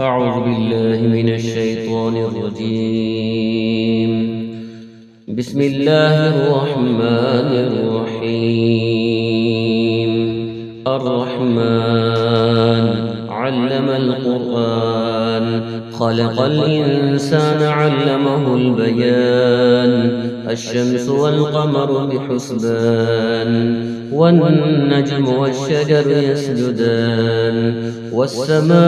أعوذ بالله من الشيطان الرجيم. بسم الله الرحمن الرحيم. الرحمن علم القرآن خلق الإنسان علمه البيان. الشمس والقمر بحسبان والنجم والشجر يسجدان والسماء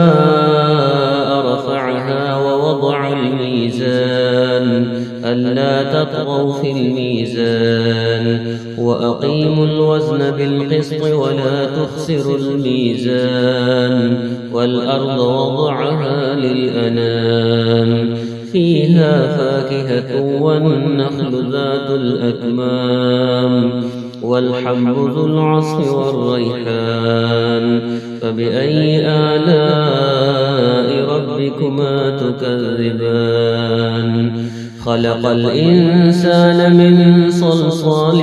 رفعها ووضع الميزان ألا تطغوا في الميزان وأقيموا الوزن بالقسط ولا تخسروا الميزان والأرض وضعها للأنام فيها فاكهة والنخل ذات الأكمام والحب ذو العصف والريحان فبأي آلاء ربكما تكذبان خلق الإنسان من صلصال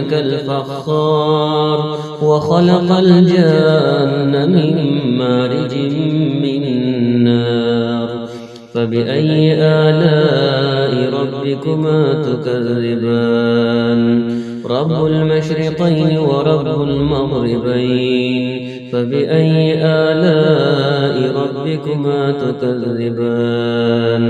كالفخار وخلق الجان من مارج من نار فبأي آلاء ربكما تكذبان رب المشرقين ورب المغربين فبأي آلاء ربكما تكذبان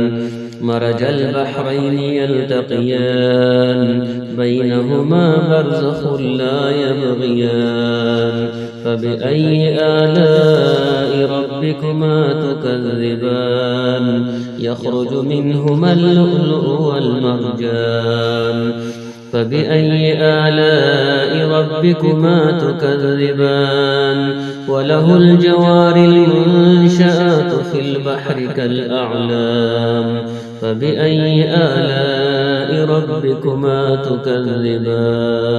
مرج البحرين يلتقيان بينهما برزخ لا يبغيان فبأي آلاء ربكما تكذبان يخرج منهما اللؤلؤ والمرجان فبأي آلاء ربكما تكذبان وله الجوار المنشآت في البحر كالأعلام فبأي آلاء ربكما تكذبان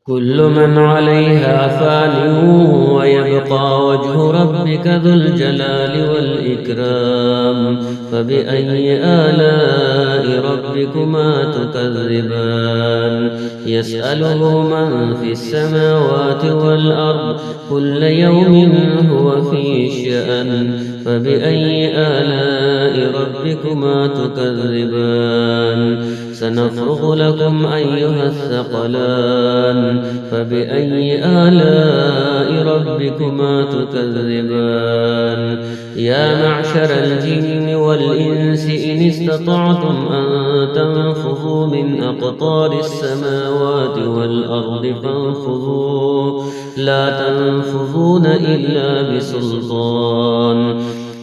كل من عليها فان ويبقى وجه ربك ذو الجلال والإكرام فبأي آلاء ربكما تكذبان يسأله من في السماوات والأرض كل يوم هو في شأن فبأي آلاء ربكما تكذبان سنفرغ لكم أيها الثقلان فبأي آلاء ربكما تكذبان يا معشر الجن والإنس إن استطعتم أن تنفذوا من أقطار السماوات والأرض فانفذوا لا تنفذون إلا بسلطان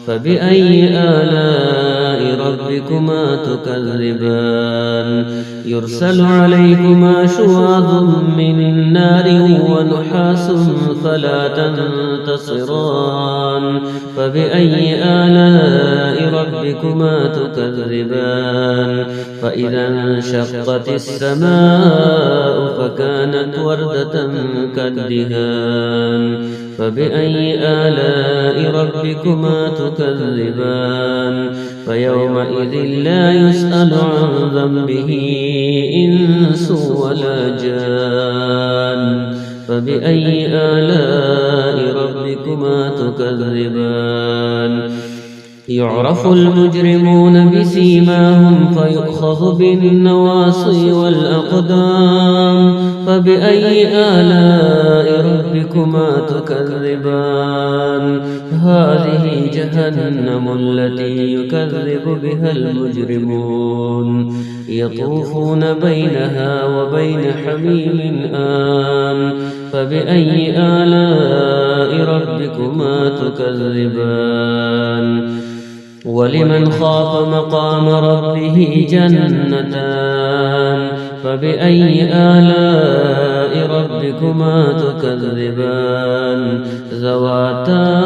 فبأي آلاء ربكما تكذبان يرسل عليكما شواظ من نار ونحاس فلا تنتصران فبأي آلاء ربكما تكذبان فإذا انشقت السماء فكانت وردة كالدهان فبأي آلاء ربكما تكذبان فيومئذ لا يسأل عن ذنبه إنس ولا جان فبأي آلاء ربكما تكذبان يعرف المجرمون بسيماهم فيؤخذ بالنواصي والأقدام فبأي آلاء ربكما تكذبان هذه جهنم التي يكذب بها المجرمون يطوفون بينها وبين حميم آن فبأي آلاء ربكما تكذبان ولمن خاف مقام ربه جنتان فبأي آلاء ربكما تكذبان ذواتا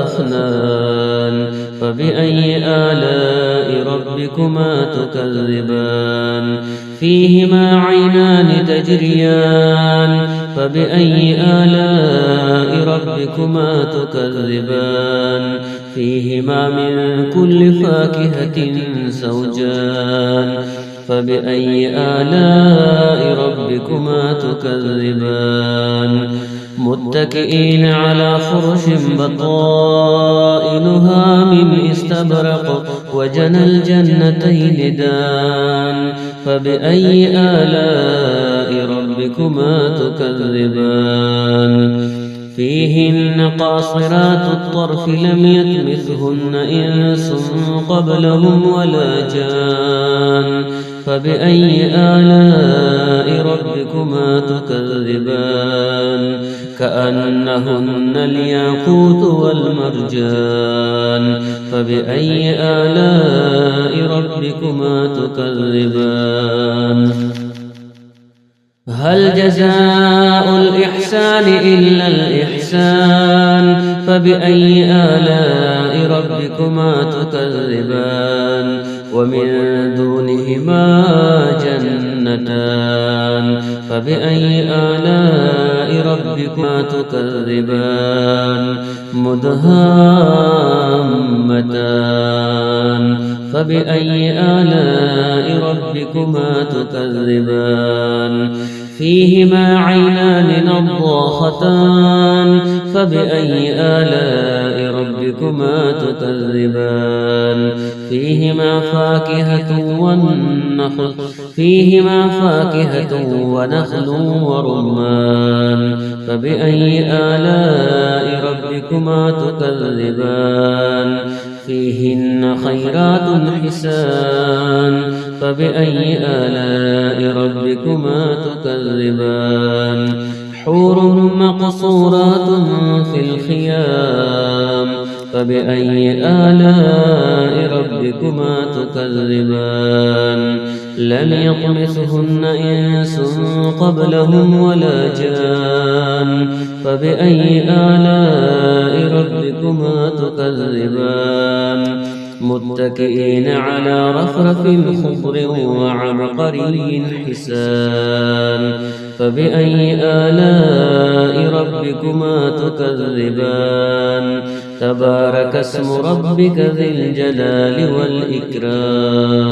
أفنان فبأي آلاء ربكما تكذبان فيهما عينان تجريان فبأي آلاء ربكما تكذبان فيهما من كل فاكهة زوجان فبأي آلاء ربكما تكذبان متكئين على فرش بطائنها من استبرق وجنى الجنتين دان فبأي آلاء ربكما تكذبان فيهن قاصرات الطرف لم يطمثهن إنس قبلهم ولا جان فبأي آلاء ربكما تكذبان كأنهن الياقوت والمرجان فبأي آلاء ربكما تكذبان هل جزاء الإحسان إلا الإحسان فبأي آلاء ربكما تكذبان ومن دونهما جنتان فبأي آلاء ربكما تكذبان مدهامتان فبأي آلاء ربكما تكذبان فيهما عينان نضاختان فبأي آلاء ربكما تكذبان فيهما فاكهة ونخل ورمان فبأي آلاء ربكما تكذبان فيهن خيرات حسان فبأي آلاء ربكما تكذبان حور مقصورات في الخيام فبأي آلاء ربكما تكذبان لم يطمثهن إنس قبلهم ولا جان فبأي آلاء ربكما تكذبان متكئين على رفرف خضر وعبقري حسان فبأي آلاء ربكما تكذبان تبارك اسم ربك ذي الجلال والإكرام.